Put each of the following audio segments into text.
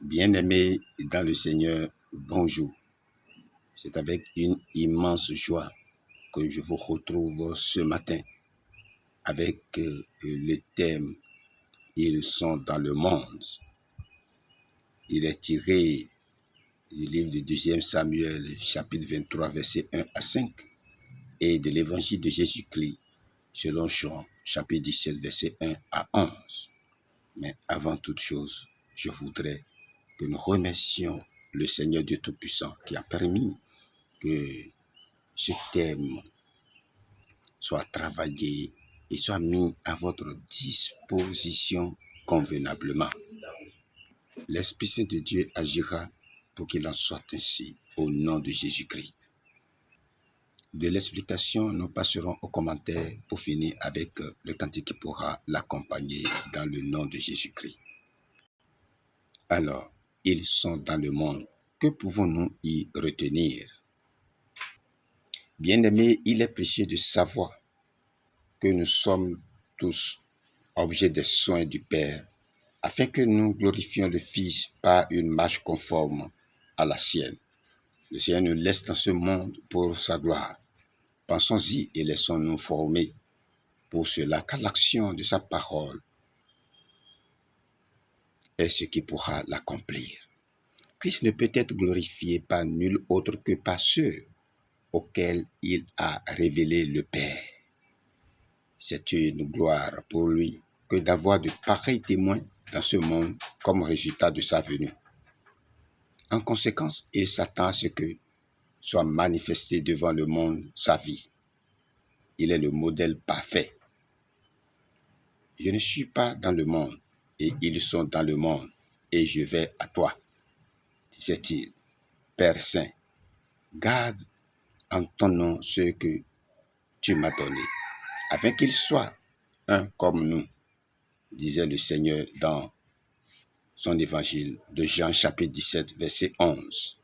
Bien-aimés dans le Seigneur, bonjour. C'est avec une immense joie que je vous retrouve ce matin avec le thème « Ils sont dans le monde ». Il est tiré du livre de 2 Samuel, chapitre 23, versets 1 à 5, et de l'évangile de Jésus-Christ, selon Jean, chapitre 17, versets 1 à 11. Mais avant toute chose, je voudrais que nous remercions le Seigneur Dieu Tout-Puissant qui a permis que ce thème soit travaillé et soit mis à votre disposition convenablement. L'Esprit Saint de Dieu agira pour qu'il en soit ainsi au nom de Jésus-Christ. De l'explication, nous passerons aux commentaires pour finir avec le cantique qui pourra l'accompagner dans le nom de Jésus-Christ. Alors, ils sont dans le monde. Que pouvons-nous y retenir? Bien-aimés, il est précieux de savoir que nous sommes tous objets des soins du Père, afin que nous glorifions le Fils par une marche conforme à la sienne. Le Seigneur nous laisse dans ce monde pour sa gloire. Pensons-y et laissons-nous former pour cela, car l'action de sa parole est ce qui pourra l'accomplir. Christ ne peut être glorifié par nul autre que par ceux auxquels il a révélé le Père. C'est une gloire pour lui que d'avoir de pareils témoins dans ce monde comme résultat de sa venue. En conséquence, il s'attend à ce que soit manifesté devant le monde sa vie. Il est le modèle parfait. Je ne suis pas dans le monde et ils sont dans le monde et je vais à toi, disait-il. Père Saint, garde en ton nom ce que tu m'as donné, afin qu'ils soient un comme nous, disait le Seigneur dans son évangile de Jean chapitre 17, verset 11.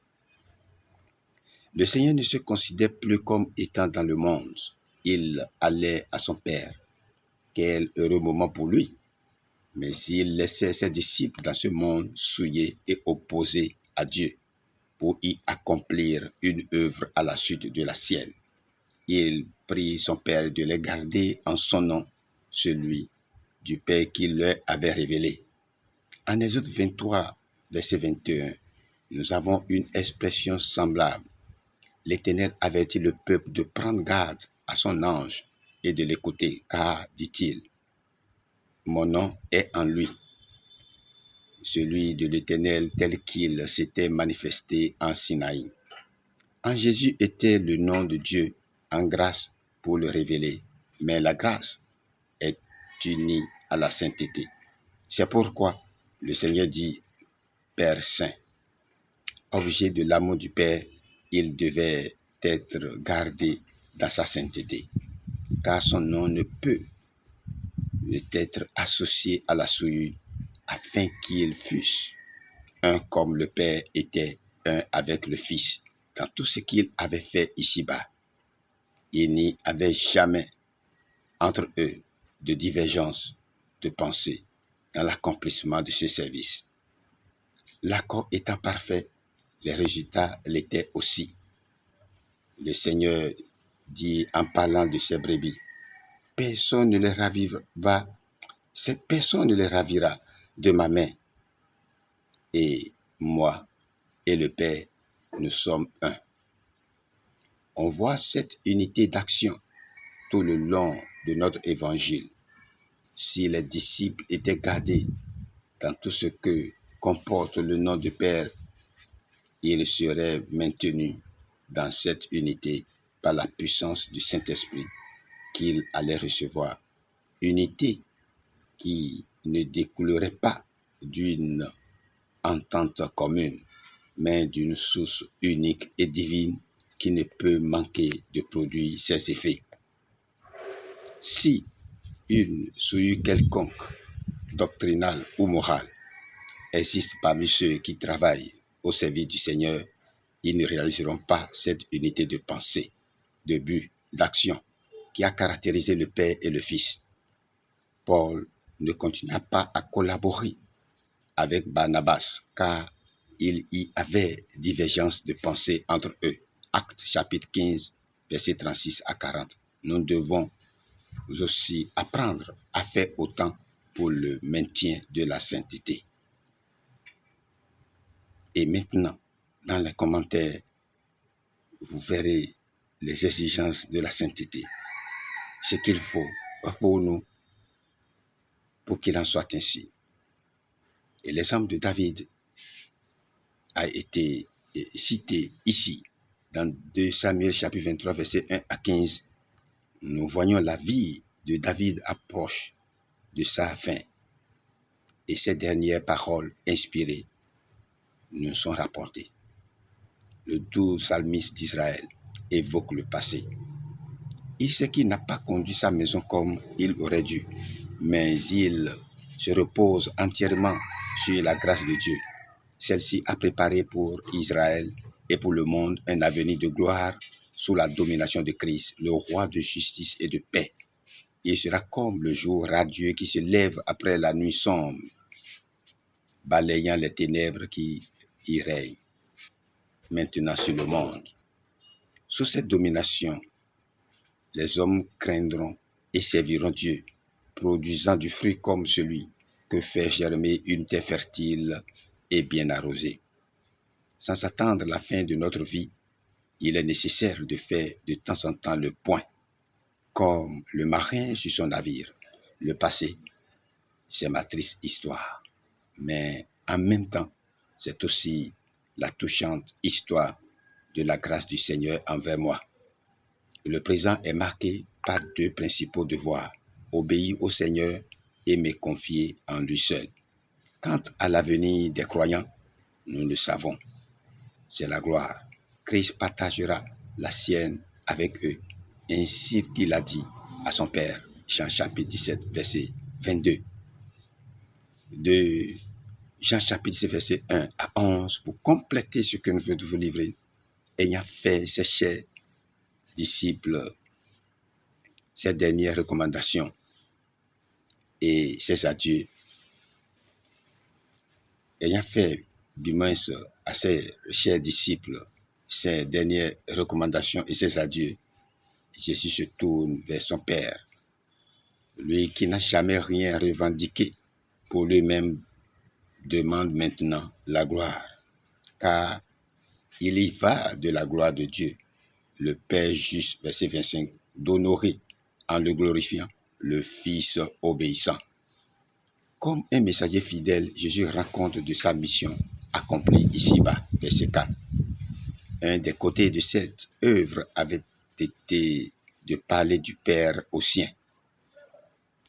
Le Seigneur ne se considère plus comme étant dans le monde. Il allait à son Père. Quel heureux moment pour lui. Mais s'il laissait ses disciples dans ce monde souillé et opposé à Dieu pour y accomplir une œuvre à la suite de la sienne, il prie son Père de les garder en son nom, celui du Père qui leur avait révélé. En Exode 23, verset 21, nous avons une expression semblable. L'Éternel avertit le peuple de prendre garde à son ange et de l'écouter, car, dit-il, mon nom est en lui, celui de l'Éternel tel qu'il s'était manifesté en Sinaï. En Jésus était le nom de Dieu en grâce pour le révéler, mais la grâce est unie à la sainteté. C'est pourquoi le Seigneur dit Père Saint. Objet de l'amour du Père, il devait être gardé dans sa sainteté, car son nom ne peut être associé à la souillure, afin qu'ils fussent un comme le Père était un avec le Fils dans tout ce qu'il avait fait ici-bas. Il n'y avait jamais entre eux de divergence de pensée dans l'accomplissement de ce service. L'accord étant parfait, les résultats l'étaient aussi. Le Seigneur dit en parlant de ses brebis, personne ne les ravira de ma main. Et moi et le Père, nous sommes un. On voit cette unité d'action tout le long de notre évangile. Si les disciples étaient gardés dans tout ce que comporte le nom du Père, ils seraient maintenus dans cette unité par la puissance du Saint-Esprit qu'ils allaient recevoir. Unité qui ne découlerait pas d'une entente commune, mais d'une source unique et divine qui ne peut manquer de produire ses effets. Si une souillure quelconque, doctrinale ou morale, existe parmi ceux qui travaillent au service du Seigneur, ils ne réaliseront pas cette unité de pensée, de but, d'action qui a caractérisé le Père et le Fils. Paul ne continua pas à collaborer avec Barnabas, car il y avait divergence de pensée entre eux. Actes chapitre 15, versets 36 à 40. Nous devons aussi apprendre à faire autant pour le maintien de la sainteté. Et maintenant, dans les commentaires, vous verrez les exigences de la sainteté. Ce qu'il faut pour nous, pour qu'il en soit ainsi. Et l'exemple de David a été cité ici, dans 2 Samuel chapitre 23, versets 1 à 15. Nous voyons la vie de David approche de sa fin. Et ces dernières paroles inspirées nous sont rapportées. Le doux psalmiste d'Israël évoque le passé. Il sait qu'il n'a pas conduit sa maison comme il aurait dû, mais il se repose entièrement sur la grâce de Dieu. Celle-ci a préparé pour Israël et pour le monde un avenir de gloire sous la domination de Christ, le roi de justice et de paix. Il sera comme le jour radieux qui se lève après la nuit sombre, balayant les ténèbres qui y règnent maintenant sur le monde. Sous cette domination, les hommes craindront et serviront Dieu, produisant du fruit comme celui que fait germer une terre fertile et bien arrosée. Sans attendre la fin de notre vie, il est nécessaire de faire de temps en temps le point, comme le marin sur son navire. Le passé, c'est ma triste histoire, mais en même temps, c'est aussi la touchante histoire de la grâce du Seigneur envers moi. Le présent est marqué par deux principaux devoirs, obéir au Seigneur et me confier en lui seul. Quant à l'avenir des croyants, nous le savons, c'est la gloire. Christ partagera la sienne avec eux, ainsi qu'il a dit à son Père. Jean chapitre 17, verset 22. De Jean chapitre 17, verset 1 à 11, pour compléter ce que nous venons de vous livrer, ayant fait ses chers disciples ces dernières recommandations et ses adieux, ayant fait du moins à ses chers disciples ses dernières recommandations et ses adieux, Jésus se tourne vers son Père, lui qui n'a jamais rien revendiqué pour lui-même, demande maintenant la gloire, car il y va de la gloire de Dieu, le Père juste, verset 25, d'honorer en le glorifiant le Fils obéissant. Comme un messager fidèle, Jésus rend compte de sa mission accomplie ici-bas, verset 4. Un des côtés de cette œuvre avait été de parler du Père aux siens,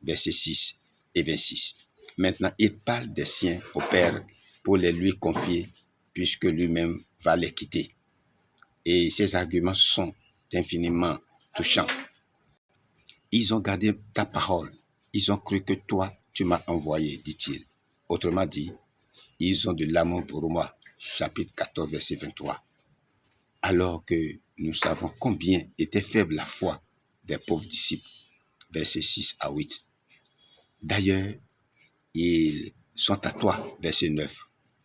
versets 6 et 26. Maintenant, il parle des siens au Père pour les lui confier, puisque lui-même va les quitter. Et ces arguments sont infiniment touchants. Ils ont gardé ta parole. Ils ont cru que toi, tu m'as envoyé, dit-il. Autrement dit, ils ont de l'amour pour moi. Chapitre 14, verset 23. Alors que nous savons combien était faible la foi des pauvres disciples. Versets 6 à 8. D'ailleurs, ils sont à toi. Verset 9.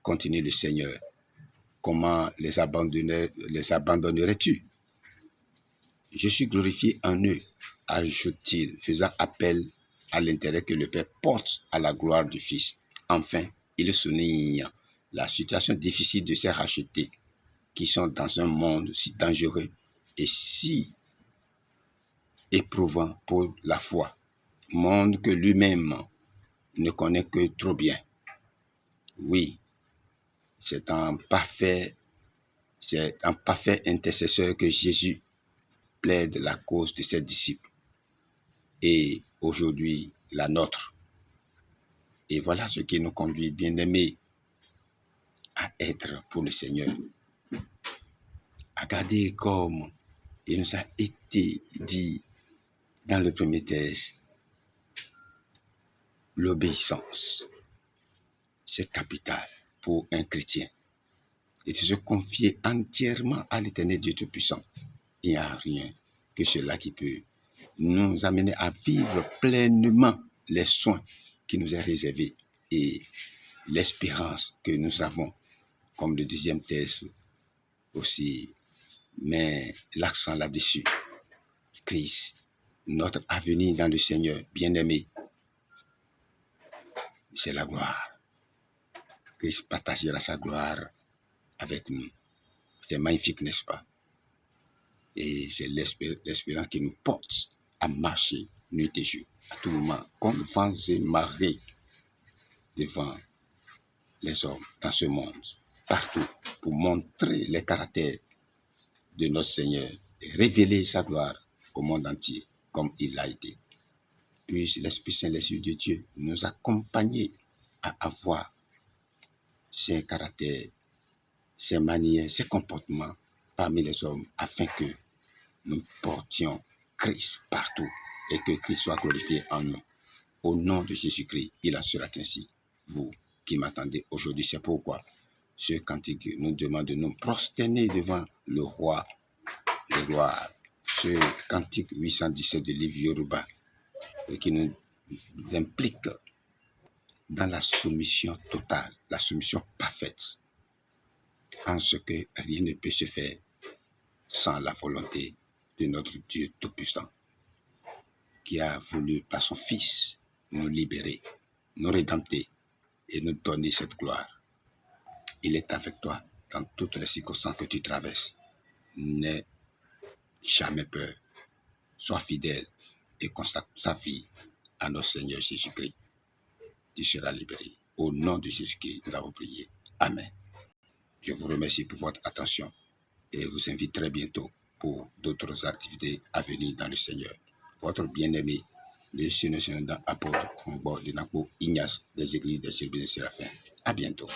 Continue le Seigneur. Comment les abandonnerais-tu? Je suis glorifié en eux, ajoute-t-il, faisant appel à l'intérêt que le Père porte à la gloire du Fils. Enfin, il souligne la situation difficile de ces rachetés qui sont dans un monde si dangereux et si éprouvant pour la foi, monde que lui-même ne connaît que trop bien. Oui, c'est un parfait intercesseur que Jésus plaide la cause de ses disciples et aujourd'hui la nôtre. Et voilà ce qui nous conduit, bien-aimés, à être pour le Seigneur, à garder comme il nous a été dit dans le premier texte, l'obéissance. C'est capital pour un chrétien. Et de se confier entièrement à l'Éternel Dieu Tout-Puissant. Il n'y a rien que cela qui peut nous amener à vivre pleinement les soins qui nous est réservés et l'espérance que nous avons, comme le deuxième texte aussi met l'accent là-dessus. Christ, notre avenir dans le Seigneur, bien-aimé, c'est la gloire. Christ partagera sa gloire avec nous. C'est magnifique, n'est-ce pas? Et c'est l'espérance qui nous porte à marcher nuit et jour, à tout moment, comme vents et marées devant les hommes dans ce monde, partout, pour montrer les caractères de notre Seigneur et révéler sa gloire au monde entier, comme il l'a été. Puisse l'Esprit Saint, l'Esprit de Dieu, nous accompagner à avoir ces caractères, ces manières, ces comportements parmi les hommes, afin que nous portions Christ partout et que Christ soit glorifié en nous. Au nom de Jésus-Christ, il en sera ainsi. Vous qui m'attendez aujourd'hui, c'est pourquoi ce cantique nous demande de nous prosterner devant le roi de gloire. Ce cantique 817 de livre Yoruba qui nous implique dans la soumission totale, la soumission parfaite, en ce que rien ne peut se faire sans la volonté de notre Dieu Tout-Puissant, qui a voulu par son Fils nous libérer, nous rédempter et nous donner cette gloire. Il est avec toi dans toutes les circonstances que tu traverses. N'aie jamais peur. Sois fidèle et consacre sa vie à notre Seigneur Jésus-Christ. Tu seras libéré. Au nom de Jésus-Christ, nous avons prié. Amen. Je vous remercie pour votre attention et vous invite très bientôt pour d'autres activités à venir dans le Seigneur. Votre bien-aimé, le Seigneur apôtre Ngbo de Napo Ignace des Églises des Services des Séraphins. À bientôt.